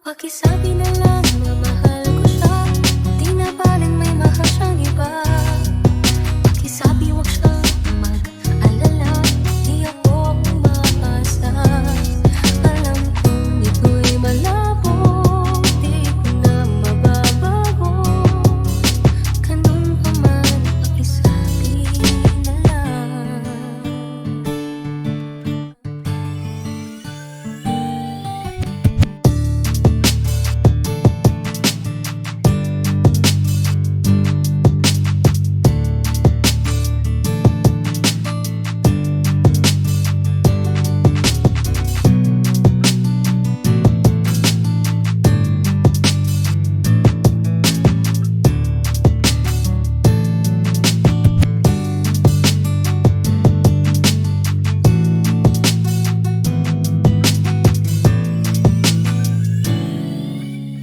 Pakisabi na lang na mahal ko siya, di na baling may mahal siyang iba. Pakisabi wag siyang mag-alala, di ako umaasa. Alam kong ito'y malabo, di ko na mababago. Ganun pa man, pakisabi na lang.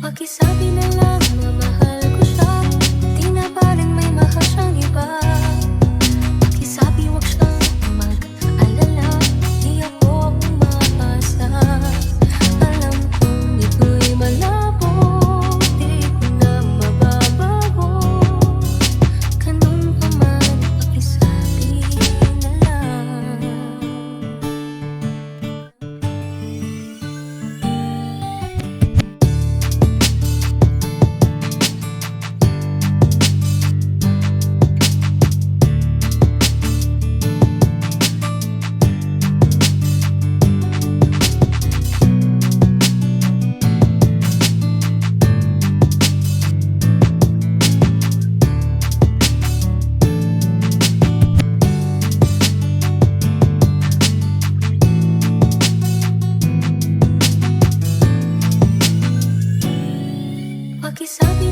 Pakisabi na lang na mahal ko siya, di na baling may mahal siyang iba. Pakisabi wag siyang mag-alala, di ako umaasa. Alam kong ito'y malabo, di ko na mababago. Ganun pa man, pakisabi na lang. Pakisabi